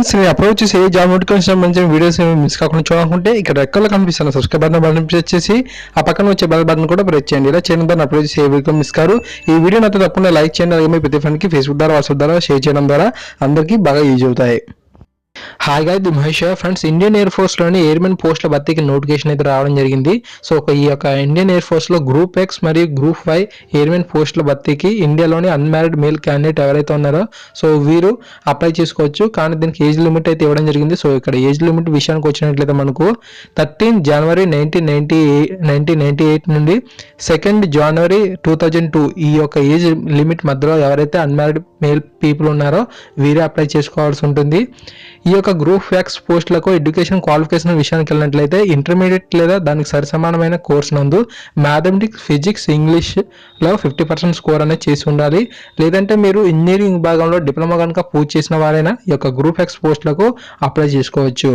Friends నేను upload చేసి ఏ job notification సంబంధించిన వీడియోస్ మిస్ కాకుండా చూడాలనుకుంటే ఇక్కడ రెక్కలో కనిపిస్తున్న సబ్స్క్రైబ్ బటన్ ప్రెస్ చేసి ఆ పక్కన వచ్చే బెల్ బటన్ కూడా ప్రెస్ చేయండి. ఇలా చేయడం ద్వారా అప్లోడ్ చేసి ఏ వీడియో మిస్ కారు. ఈ వీడియో అయితే తప్పకుండా లైక్ చేయండి. అలాగే మీ ప్రతి ఫ్రెండ్కి ఫేస్బుక్ ద్వారా వాట్సాప్ ద్వారా షేర్ చేయడం ద్వారా అందరికీ బాగా యూజ్ అవుతాయి. Hi guys, the Mahesh friends. Indian air force లోని ఎయిర్మెన్ పోస్టుల భర్తీకి నోటిఫికేషన్ అయితే రావడం జరిగింది. సో ఈ యొక్క ఇండియన్ ఎయిర్ ఫోర్స్ లో గ్రూప్ ఎక్స్ మరియు గ్రూప్ 5 ఎయిర్మెన్ పోస్టుల భర్తీకి ఇండియాలోని అన్మ్యారీడ్ మేల్ క్యాండిడేట్ ఎవరైతే ఉన్నారో సో వీరు అప్లై చేసుకోవచ్చు. కానీ దీనికి ఏజ్ లిమిట్ అయితే ఇవ్వడం జరిగింది. సో ఇక్కడ ఏజ్ లిమిట్ విషయానికి వచ్చినట్లయితే మనకు 13 జనవరి 1998 నుండి 2 జనవరి 2002 ఈ యొక్క ఏజ్ లిమిట్ మధ్యలో ఎవరైతే అన్మ్యారీడ్ మేల్ పీపుల్ ఉన్నారో వీరే అప్లై చేసుకోవాల్సి ఉంటుంది. ఈ యొక్క గ్రూప్ ఎక్స్ పోస్టులకు ఎడ్యుకేషన్ క్వాలిఫికేషన్ విషయానికి వెళ్ళినట్లయితే ఇంటర్మీడియట్ లేదా దానికి సరిసమానమైన కోర్సు నందు మ్యాథమెటిక్స్, ఫిజిక్స్, ఇంగ్లీష్లో 50% స్కోర్ అనేది చేసి ఉండాలి. లేదంటే మీరు ఇంజనీరింగ్ విభాగంలో డిప్లొమా కనుక పూర్తి చేసిన వారైనా ఈ యొక్క గ్రూప్ ఎక్స్ పోస్టులకు అప్లై చేసుకోవచ్చు.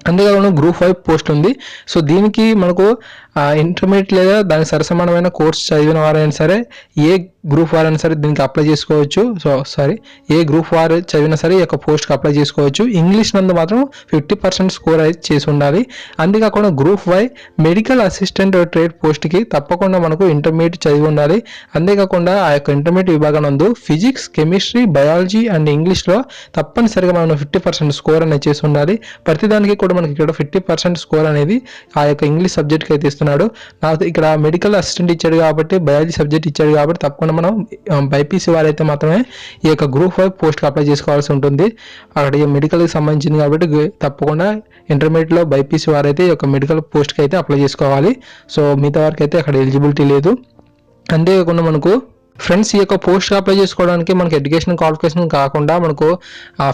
అంతేకాకుండా గ్రూప్ 5 పోస్ట్ ఉంది. సో దీనికి మనకు ఇంటర్మీడియట్ లేదా దానికి సరిసమానమైన కోర్స్ చదివిన వారైనా సరే, ఏ గ్రూప్ వారైనా సరే దీనికి అప్లై చేసుకోవచ్చు. ఏ గ్రూప్ వారు చదివినా సరే ఈ యొక్క పోస్ట్కి అప్లై చేసుకోవచ్చు. ఇంగ్లీష్ నందు మాత్రం 50% స్కోర్ అయితే చేసి ఉండాలి. అంతేకాకుండా గ్రూప్ 5 మెడికల్ అసిస్టెంట్ ట్రేడ్ పోస్ట్కి తప్పకుండా మనకు ఇంటర్మీడియట్ చదివి ఉండాలి. అంతేకాకుండా ఆ యొక్క ఇంటర్మీడియట్ విభాగం నందు ఫిజిక్స్, కెమిస్ట్రీ, బయాలజీ అండ్ ఇంగ్లీష్లో తప్పనిసరిగా మనం 50% స్కోర్ అనేది చేసి ఉండాలి. ప్రతిదానికి కూడా మనకి ఇక్కడ 50% స్కోర్ అనేది ఆ యొక్క ఇంగ్లీష్ సబ్జెక్ట్కి అయితే ఇస్తున్నాడు. నాకు ఇక్కడ మెడికల్ అసిస్టెంట్ ఇచ్చాడు కాబట్టి, బయాలజీ సబ్జెక్ట్ ఇచ్చాడు కాబట్టి తప్పకుండా మనం బైపీసీ వారైతే మాత్రమే ఈ యొక్క గ్రూప్ 5 పోస్ట్కి అప్లై చేసుకోవాల్సి ఉంటుంది. అక్కడ మెడికల్కి సంబంధించింది కాబట్టి తప్పకుండా ఇంటర్మీడియట్లో బైపీసీ వారైతే ఈ యొక్క మెడికల్ పోస్ట్కి అయితే అప్లై చేసుకోవాలి. సో మిగతా వారికి అయితే అక్కడ ఎలిజిబిలిటీ లేదు. అంతేకాకుండా మనకు ఫ్రెండ్స్ ఈ యొక్క పోస్ట్ అప్లై చేసుకోవడానికి మనకి ఎడ్యుకేషన్ క్వాలిఫికేషన్ కాకుండా మనకు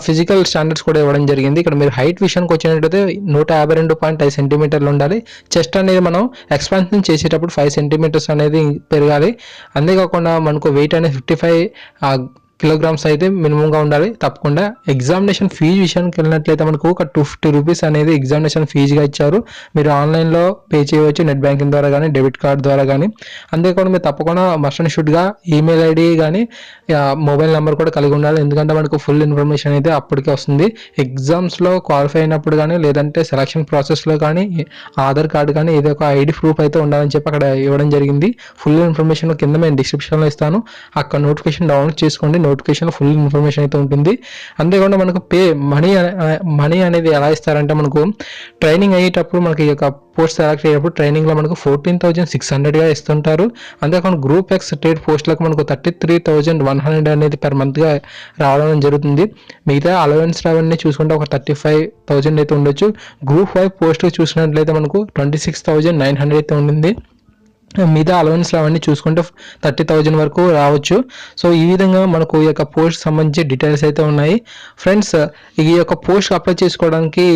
ఫిజికల్ స్టాండర్డ్స్ కూడా ఇవ్వడం జరిగింది. ఇక్కడ మీరు హైట్ విషయానికి వచ్చినట్టయితే 152.5 సెంటీమీటర్లు ఉండాలి. చెస్ట్ అనేది మనం ఎక్స్పాన్షన్ చేసేటప్పుడు 5 సెంటీమీటర్స్ అనేది పెరగాలి. అంతేకాకుండా మనకు వెయిట్ అనేది 55 కిలోగ్రామ్స్ అయితే మినిమంగా ఉండాలి. తప్పకుండా ఎగ్జామినేషన్ ఫీజు విషయానికి వెళ్ళినట్లయితే మనకు ఒక 250 రూపీస్ అనేది ఎగ్జామినేషన్ ఫీజుగా ఇచ్చారు. మీరు ఆన్లైన్లో పే చేయవచ్చు, నెట్ బ్యాంకింగ్ ద్వారా కానీ, డెబిట్ కార్డ్ ద్వారా కానీ. అంతేకాకుండా మీరు తప్పకుండా మస్ట్ అండ్ షుడ్గా ఈమెయిల్ ఐడి కానీ మొబైల్ నెంబర్ కూడా కలిగి ఉండాలి. ఎందుకంటే మనకు ఫుల్ ఇన్ఫర్మేషన్ అయితే అప్పటికే వస్తుంది. ఎగ్జామ్స్లో క్వాలిఫై అయినప్పుడు కానీ, లేదంటే సెలక్షన్ ప్రాసెస్లో కానీ ఆధార్ కార్డు కానీ ఏదో ఒక ఐడి ప్రూఫ్ అయితే ఉండాలని చెప్పి అక్కడ ఇవ్వడం జరిగింది. ఫుల్ ఇన్ఫర్మేషన్ కింద నేను డిస్క్రిప్షన్లో ఇస్తాను. అక్కడ నోటిఫికేషన్ డౌన్లోడ్ చేసుకోండి. నోటిఫికేషన్ ఫుల్ ఇన్ఫర్మేషన్ అయితే ఉంటుంది. అంతేకాకుండా మనకు మనీ అనేది ఎలా ఇస్తారంటే మనకు ట్రైనింగ్ అయ్యేటప్పుడు మనకి ఈ యొక్క పోస్ట్ సెలెక్ట్ అయ్యేటప్పుడు ట్రైనింగ్లో మనకు 14,600గా ఇస్తుంటారు. అంతేకాకుండా గ్రూప్ ఎక్స్ ట్రేడ్ పోస్టులకు మనకు 33,100 అనేది పర్ మంత్గా రావడం జరుగుతుంది. మిగతా అలవెన్స్ అవన్నీ చూసుకుంటే ఒక 35,000 అయితే ఉండొచ్చు. గ్రూప్ 5 పోస్టులు చూసినట్లయితే మనకు 26,900 అయితే ఉంటుంది. మిగతా అలవెన్స్లు అవన్నీ చూసుకుంటే 30,000 వరకు రావచ్చు. సో ఈ విధంగా మనకు ఈ యొక్క పోస్ట్ సంబంధించి డీటెయిల్స్ అయితే ఉన్నాయి. ఫ్రెండ్స్ ఈ యొక్క పోస్ట్ అప్లై చేసుకోవడానికి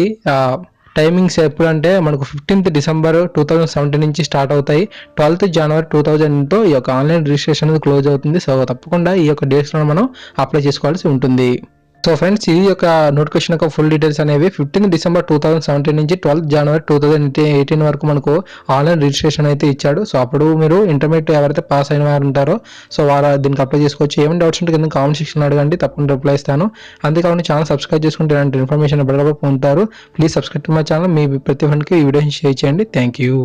టైమింగ్స్ ఎప్పుడు అంటే మనకు 15th డిసెంబర్ 2017 నుంచి స్టార్ట్ అవుతాయి. 12th జనవరి 2000తో ఈ యొక్క ఆన్లైన్ రిజిస్ట్రేషన్ అనేది క్లోజ్ అవుతుంది. సో తప్పకుండా ఈ యొక్క డేట్స్లో మనం అప్లై చేసుకోవాల్సి ఉంటుంది. సో ఫ్రెండ్స్ ఈ యొక్క నోటిఫికేషన్ యొక్క ఫుల్ డీటెయిల్స్ అనేవి 15th డిసెంబర్ 2017 నుంచి 12th జనవరి 2018 వరకు మనకు ఆన్లైన్ రిజిస్ట్రేషన్ అయితే ఇచ్చాడు. సో అప్పుడు మీరు ఇంటర్మీడియట్ ఎవరైతే పాస్ అయిన వారు ఉంటారో సో వారు దీనికి అప్లై చేసుకోవచ్చు. ఏమైనా డౌట్స్ ఉంటే కింద కామెంట్ సెక్షన్లో అడగండి, తప్పకుండా రిప్లై ఇస్తాను. అంతేకాకుండా ఛానల్ సబ్స్క్రైబ్ చేసుకుంటే ఇలాంటి ఇన్ఫర్మేషన్ ఎప్పటికప్పుడు పొందుతారు. Please subscribe to my channel. మీ ప్రతి ఫ్రెండ్కి ఈ వీడియోని షేర్ చేయండి. Thank you.